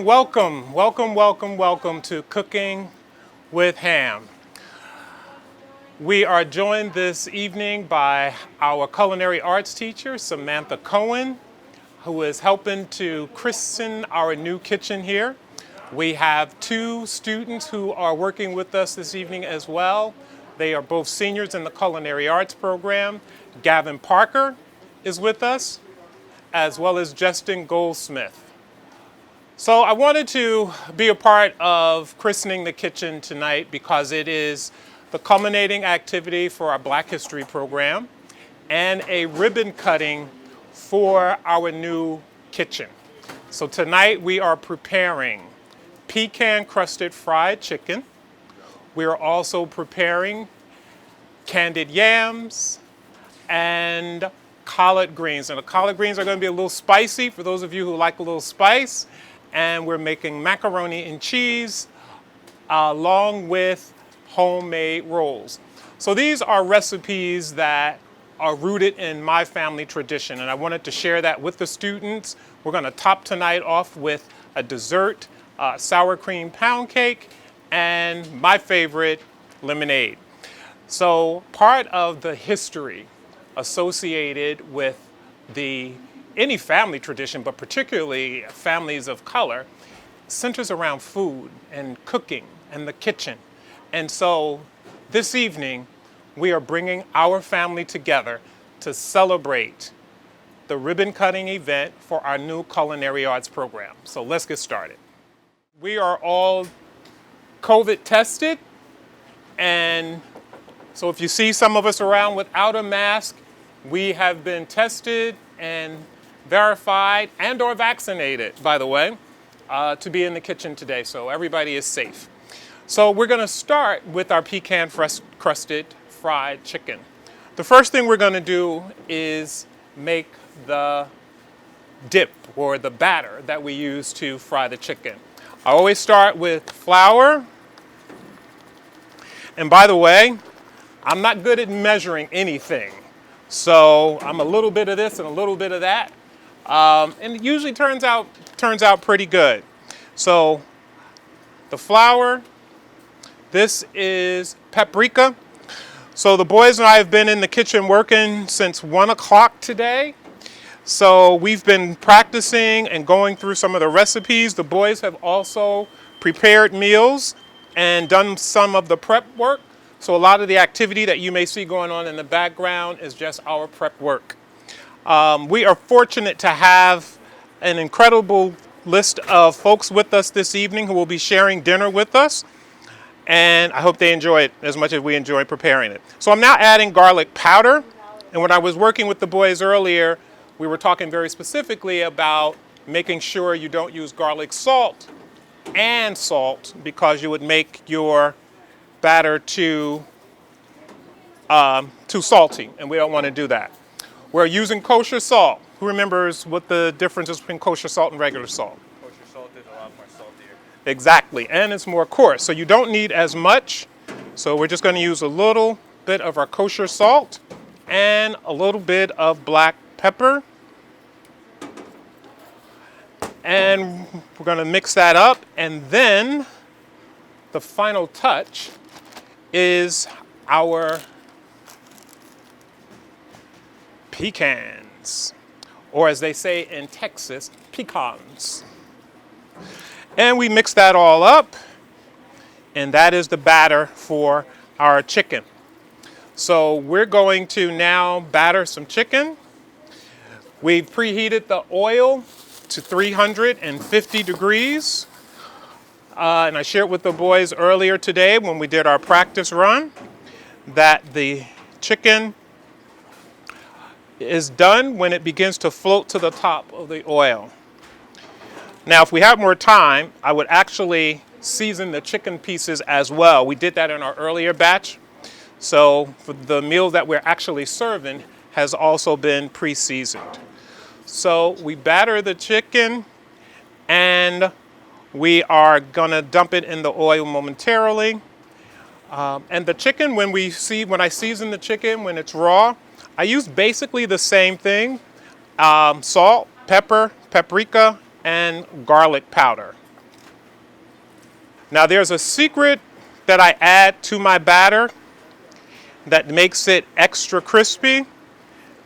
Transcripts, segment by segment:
and welcome to Cooking with Ham. We are joined this evening by our culinary arts teacher, Samantha Cohen, who is helping to christen our new kitchen here. We have two students who are working with us this evening as well. They are both seniors in the culinary arts program. Gavin Parker is with us, as well as Justin Goldsmith. So I wanted to be a part of christening the kitchen tonight because it is the culminating activity for our Black History program and a ribbon cutting for our new kitchen. So tonight we are preparing pecan crusted fried chicken. We are also preparing candied yams and collard greens. And the collard greens are going to be a little spicy for those of you who like a little spice. And we're making macaroni and cheese along with homemade rolls. So these are recipes that are rooted in my family tradition, and I wanted to share that with the students. We're going to top tonight off with a dessert, sour cream pound cake, and my favorite, lemonade. So part of the history associated with any family tradition, but particularly families of color, centers around food and cooking and the kitchen. And so this evening, we are bringing our family together to celebrate the ribbon cutting event for our new culinary arts program. So let's get started. We are all COVID tested, and so if you see some of us around without a mask, we have been tested and verified and or vaccinated, by the way, to be in the kitchen today, so everybody is safe. So we're going to start with our pecan crusted fried chicken. The first thing we're going to do is make the dip or the batter that we use to fry the chicken. I always start with flour. And by the way, I'm not good at measuring anything. So I'm a little bit of this and a little bit of that. And it usually turns out pretty good. So the flour, this is paprika. So the boys and I have been in the kitchen working since 1 o'clock today. So we've been practicing and going through some of the recipes. The boys have also prepared meals and done some of the prep work. So a lot of the activity that you may see going on in the background is just our prep work. We are fortunate to have an incredible list of folks with us this evening who will be sharing dinner with us. And I hope they enjoy it as much as we enjoy preparing it. So I'm now adding garlic powder. And when I was working with the boys earlier, we were talking very specifically about making sure you don't use garlic salt and salt because you would make your batter too salty, and we don't want to do that. We're using kosher salt. Who remembers what the difference is between kosher salt and regular salt? Kosher salt is a lot more saltier. Exactly, and it's more coarse, so you don't need as much. So we're just going to use a little bit of our kosher salt and a little bit of black pepper. And we're going to mix that up, and then the final touch is our pecans, or as they say in Texas, pecans. And we mix that all up, and that is the batter for our chicken. So we're going to now batter some chicken. We've preheated the oil to 350 degrees. And I shared with the boys earlier today when we did our practice run that the chicken is done when it begins to float to the top of the oil. Now, if we have more time, I would actually season the chicken pieces as well. We did that in our earlier batch. So for the meal that we're actually serving has also been pre-seasoned. So we batter the chicken and we are gonna dump it in the oil momentarily. And the chicken, when I season the chicken, when it's raw, I use basically the same thing, salt, pepper, paprika, and garlic powder. Now there's a secret that I add to my batter that makes it extra crispy,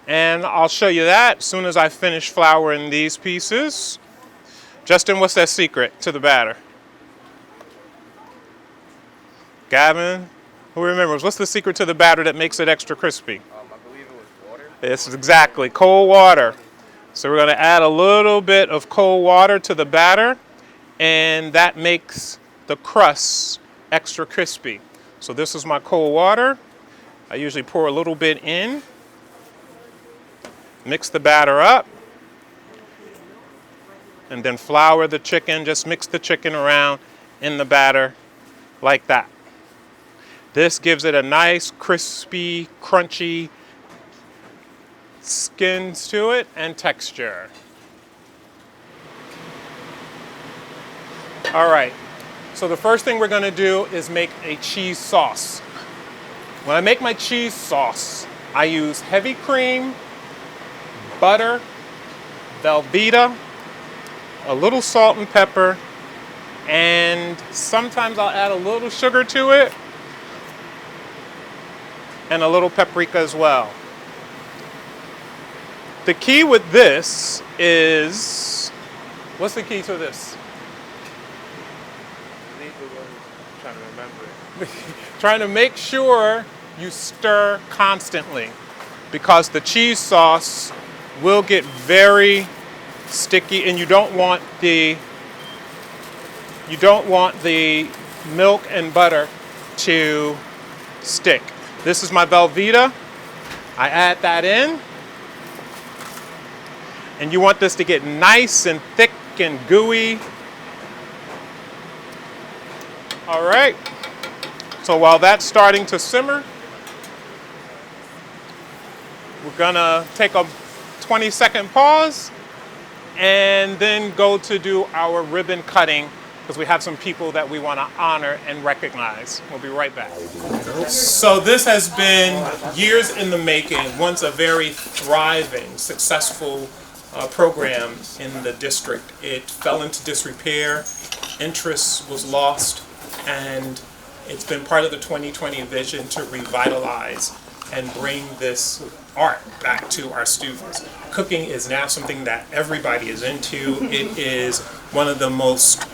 and I'll show you that as soon as I finish flouring these pieces. Justin, what's that secret to the batter? Gavin, who remembers? What's the secret to the batter that makes it extra crispy? I believe it was water. It's exactly cold water. So we're going to add a little bit of cold water to the batter, and that makes the crust extra crispy. So this is my cold water. I usually pour a little bit in, mix the batter up, and then flour the chicken. Just mix the chicken around in the batter like that. This gives it a nice, crispy, crunchy skins to it and texture. All right, so the first thing we're going to do is make a cheese sauce. When I make my cheese sauce, I use heavy cream, butter, Velveeta, a little salt and pepper, and sometimes I'll add a little sugar to it and a little paprika as well. The key with this is, what's the key to this? I'm trying to remember it. Trying to make sure you stir constantly, because the cheese sauce will get very sticky, and you don't want the milk and butter to stick. This is my Velveeta. I add that in. And you want this to get nice and thick and gooey. All right. So while that's starting to simmer, we're gonna take a 20-second pause and then go to do our ribbon cutting, because we have some people that we want to honor and recognize. We'll be right back. So this has been years in the making. Once a very thriving, successful program in the district. It fell into disrepair, interest was lost, and it's been part of the 2020 vision to revitalize and bring this art back to our students. Cooking is now something that everybody is into. It is one of the most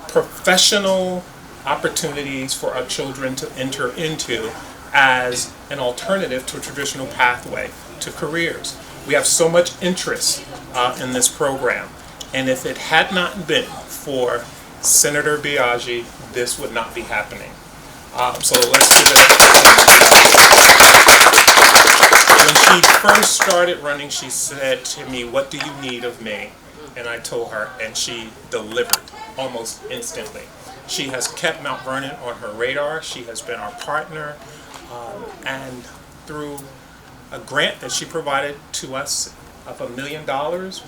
professional opportunities for our children to enter into as an alternative to a traditional pathway to careers. We have so much interest in this program, and if it had not been for Senator Biaggi, this would not be happening. So let's give it When she first started running, she said to me, "What do you need of me?" And I told her, and she delivered almost instantly. She has kept Mount Vernon on her radar. She has been our partner, and through a grant that she provided to us of $1 million,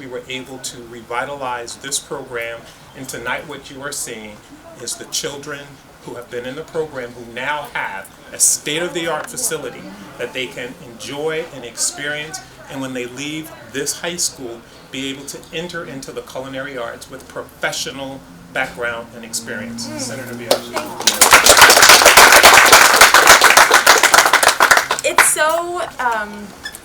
we were able to revitalize this program. And tonight what you are seeing is the children who have been in the program who now have a state-of-the-art facility that they can enjoy and experience, and when they leave this high school, be able to enter into the culinary arts with professional background and experience. Senator Biaggi. It's so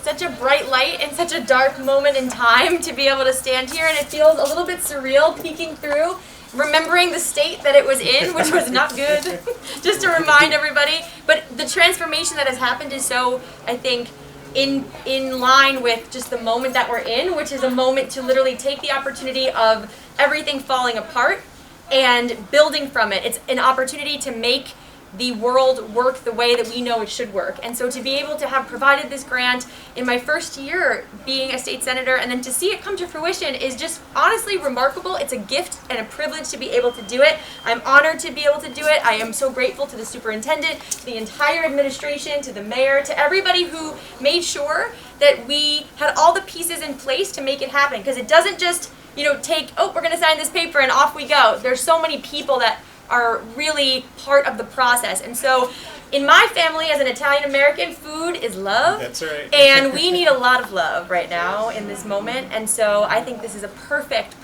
such a bright light in such a dark moment in time to be able to stand here, and it feels a little bit surreal peeking through, remembering the state that it was in, which was not good, just to remind everybody. But the transformation that has happened is so, I think, in line with just the moment that we're in, which is a moment to literally take the opportunity of everything falling apart and building from it. It's an opportunity to make the world work the way that we know it should work. And so to be able to have provided this grant in my first year being a state senator, and then to see it come to fruition, is just honestly remarkable. It's a gift and a privilege to be able to do it. I'm honored to be able to do it. I am so grateful to the superintendent, to the entire administration, to the mayor, to everybody who made sure that we had all the pieces in place to make it happen. Because it doesn't just, take, oh, we're gonna sign this paper and off we go. There's so many people that are really part of the process. And so in my family, as an Italian American, food is love. That's right. And we need a lot of love right now in this moment. And so I think this is a perfect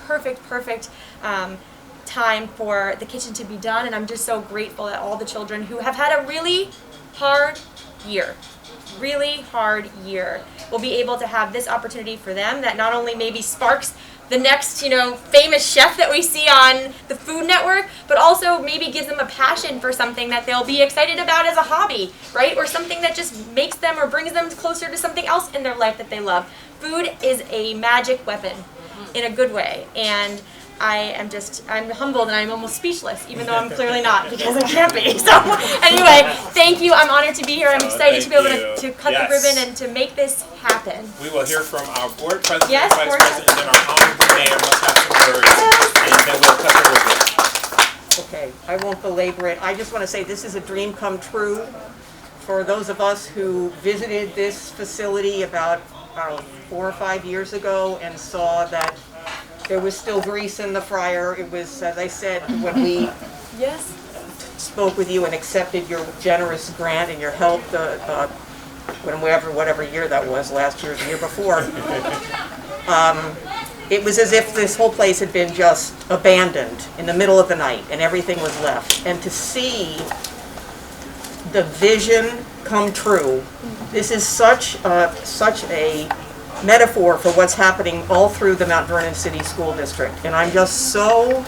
time for the kitchen to be done, and I'm just so grateful that all the children who have had a really hard year will be able to have this opportunity for them that not only maybe sparks the next, famous chef that we see on the Food Network, but also maybe gives them a passion for something that they'll be excited about as a hobby, right? Or something that just makes them or brings them closer to something else in their life that they love. Food is a magic weapon in a good way, and I'm humbled and I'm almost speechless, even though I'm clearly not, because I can't be. So anyway, thank you. I'm honored to be here. I'm excited to be able to cut the ribbon and to make this happen. We will hear from our board president, Yes, vice board president, and then our honorable mayor must have some words, and then we'll cut the ribbon. Okay, I won't belabor it. I just want to say this is a dream come true for those of us who visited this facility about 4 or 5 years ago and saw that there was still grease in the fryer. It was, as I said, when we spoke with you and accepted your generous grant and your help, whatever year that was, last year or the year before, it was as if this whole place had been just abandoned in the middle of the night and everything was left. And to see the vision come true, this is such a metaphor for what's happening all through the Mount Vernon City School District. And I'm just so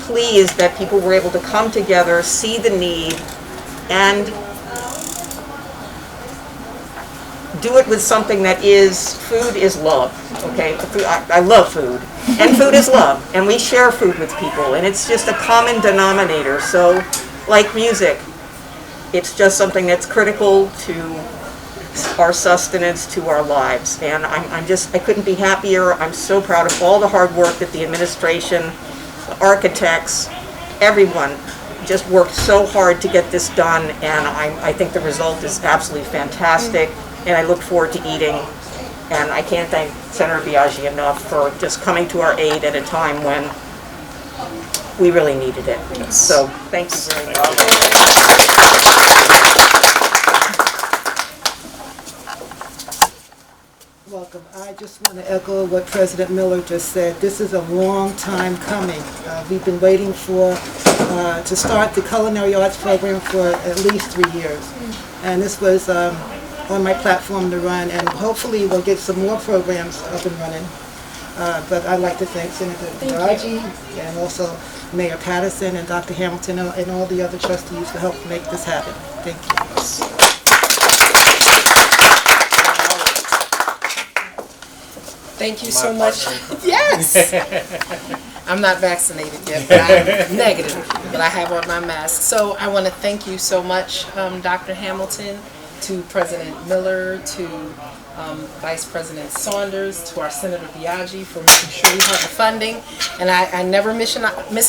pleased that people were able to come together, see the need, and do it with something that food is love, okay? I love food, and food is love, and we share food with people, and it's just a common denominator. So, like music, it's just something that's critical to our sustenance, to our lives, and I couldn't be happier. I'm so proud of all the hard work that the administration, the architects, everyone just worked so hard to get this done, and I think the result is absolutely fantastic, and I look forward to eating, and I can't thank Senator Biaggi enough for just coming to our aid at a time when we really needed it. Yes. So, thank you very much. Welcome. I just want to echo what President Miller just said. This is a long time coming. We've been waiting to start the Culinary Arts program for at least 3 years. And this was on my platform to run, and hopefully we'll get some more programs up and running. But I'd like to thank Senator Biaggi and also Mayor Patterson and Dr. Hamilton and all the other trustees for helping make this happen. Thank you. Thank you so much. Yes! I'm not vaccinated yet, but I'm negative, but I have on my mask. So I want to thank you so much, Dr. Hamilton, to President Miller, to Vice President Saunders, to our Senator Biaggi for making sure we have the funding. And I never miss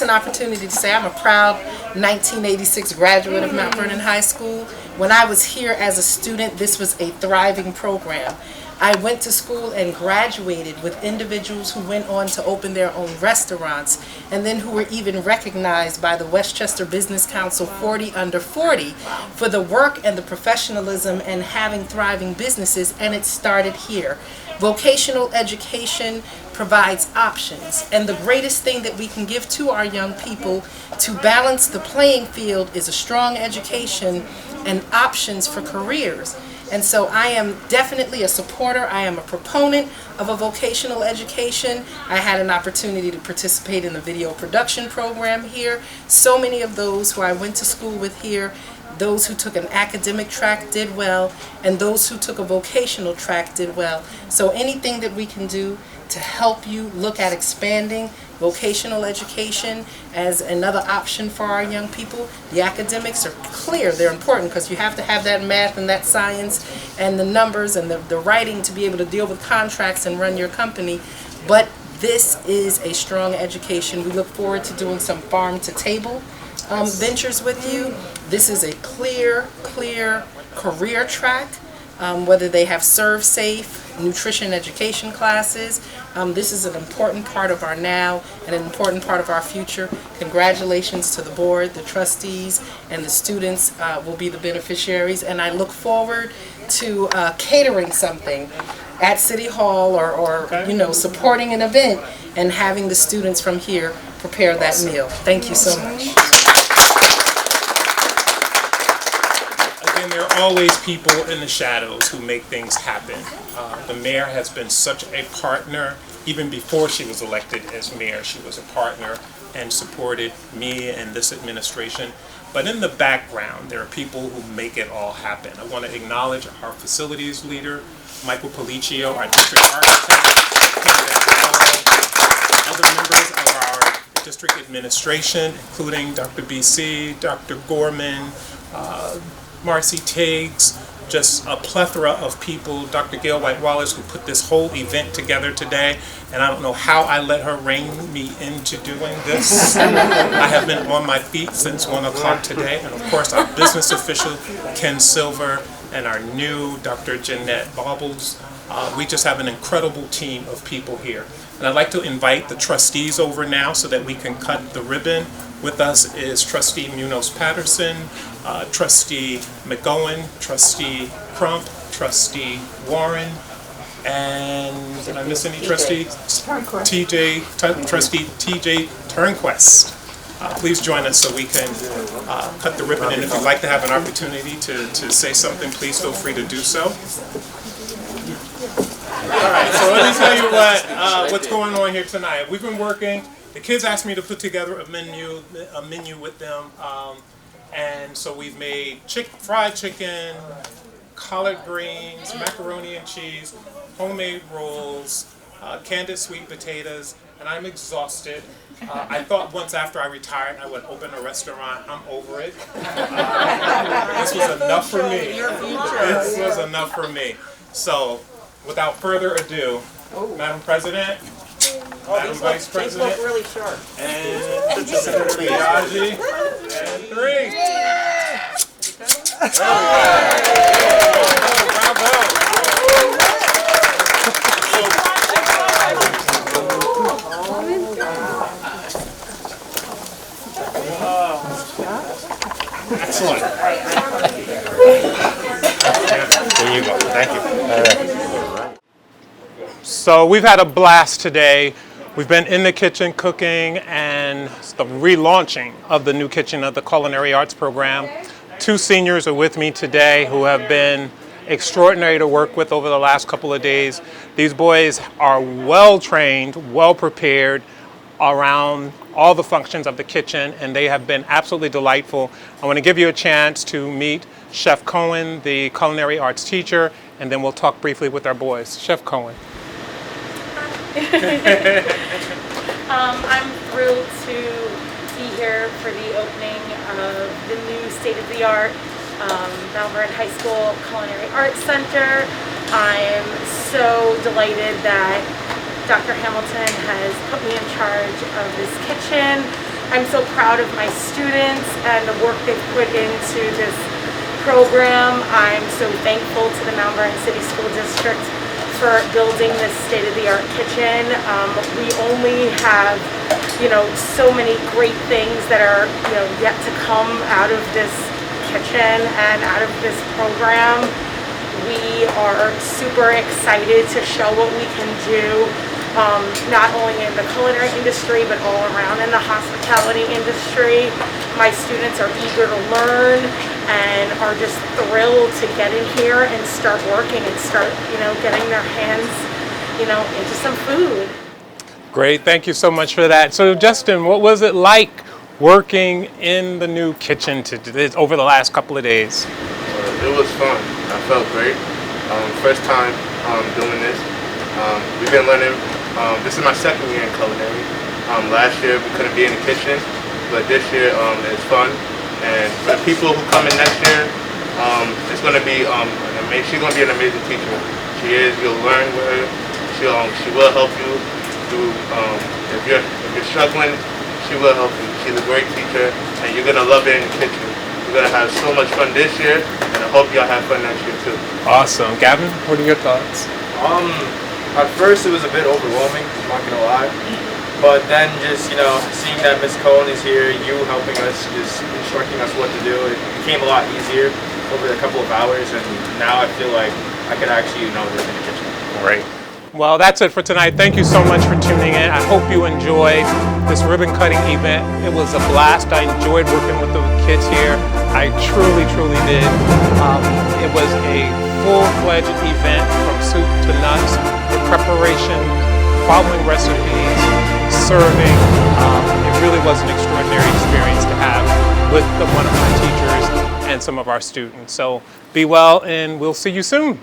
an opportunity to say I'm a proud 1986 graduate of Mount Vernon High School. When I was here as a student, this was a thriving program. I went to school and graduated with individuals who went on to open their own restaurants, and then who were even recognized by the Westchester Business Council 40 Under 40 for the work and the professionalism and having thriving businesses, and it started here. Vocational education provides options, and the greatest thing that we can give to our young people to balance the playing field is a strong education and options for careers. And so I am definitely a supporter. I am a proponent of a vocational education. I had an opportunity to participate in the video production program here. So many of those who I went to school with here, those who took an academic track did well, and those who took a vocational track did well. So anything that we can do to help you look at expanding vocational education as another option for our young people. The academics are clear, they're important, because you have to have that math and that science and the numbers and the writing to be able to deal with contracts and run your company. But this is a strong education. We look forward to doing some farm to table ventures with you. This is a clear career track, whether they have Serve Safe, nutrition education classes. This is an important part of our now and an important part of our future. Congratulations to the board, the trustees, and the students will be the beneficiaries, and I look forward to catering something at City Hall or you know, supporting an event and having the students from here prepare that meal. Thank you so much. Again, there are always people in the shadows who make things happen. The mayor has been such a partner. Even before she was elected as mayor, she was a partner and supported me and this administration. But in the background, there are people who make it all happen. I want to acknowledge our facilities leader, Michael Policio, our district architect, other members of our district administration, including Dr. BC, Dr. Gorman, Marcy Tiggs, just a plethora of people, Dr. Gail White-Wallace, who put this whole event together today, and I don't know how I let her rein me into doing this. I have been on my feet since 1 o'clock today, and of course our business official, Ken Silver, and our new Dr. Jeanette Baubles. We just have an incredible team of people here. And I'd like to invite the trustees over now so that we can cut the ribbon. With us is Trustee Munoz-Patterson, Trustee McGowan, Trustee Crump, Trustee Warren, and did I miss any trustees? Trustee TJ Turnquest. Please join us so we can cut the ribbon, and if you'd like to have an opportunity to say something, please feel free to do so. All right, so let me tell you what's going on here tonight. We've been working. The kids asked me to put together a menu with them, and so we've made fried chicken, collard greens, macaroni and cheese, homemade rolls, candied sweet potatoes, and I'm exhausted. I thought once after I retired I would open a restaurant. I'm over it. This was enough for me. This was enough for me. So, without further ado, Madam President, Madam Vice President, These look really sharp. and Senator Biaggi, and 3. There we go. Bravo. Excellent. There you go. Thank you. All right. So we've had a blast today. We've been in the kitchen cooking and the relaunching of the new kitchen of the Culinary Arts program. 2 seniors are with me today who have been extraordinary to work with over the last couple of days. These boys are well trained, well prepared around all the functions of the kitchen, and they have been absolutely delightful. I want to give you a chance to meet Chef Cohen, the culinary arts teacher, and then we'll talk briefly with our boys. Chef Cohen. I'm thrilled to be here for the opening of the new state-of-the-art Mount Vernon High School Culinary Arts Center. I'm so delighted that Dr. Hamilton has put me in charge of this kitchen. I'm so proud of my students and the work they've put into this program. I'm so thankful to the Mount Vernon City School District for building this state-of-the-art kitchen. We only have, so many great things that are, yet to come out of this kitchen and out of this program. We are super excited to show what we can do, not only in the culinary industry, but all around in the hospitality industry. My students are eager to learn and are just thrilled to get in here and start working and start, getting their hands, into some food. Great, thank you so much for that. So Justin, what was it like working in the new kitchen over the last couple of days? It was fun. I felt great. First time doing this. We've been learning. This is my second year in culinary. Last year we couldn't be in the kitchen, but this year it's fun. And for the people who come in next year, it's going to be she's going to be an amazing teacher. She is. You'll learn with her. She will help you through. If you're struggling, she will help you. She's a great teacher, and you're going to love it in the kitchen. We're going to have so much fun this year, and I hope y'all have fun next year too. Awesome. Gavin, what are your thoughts? At first it was a bit overwhelming, I'm not gonna lie. But then just, seeing that Ms. Cohen is here, you helping us, just instructing us what to do, it became a lot easier over a couple of hours, and now I feel like I could actually, work in the kitchen. Great. Well, that's it for tonight. Thank you so much for tuning in. I hope you enjoyed this ribbon cutting event. It was a blast. I enjoyed working with the kids here. I truly, truly did. It was a full-fledged event from soup to nuts, the preparation, following recipes, serving. It really was an extraordinary experience to have with one of my teachers and some of our students. So be well, and we'll see you soon.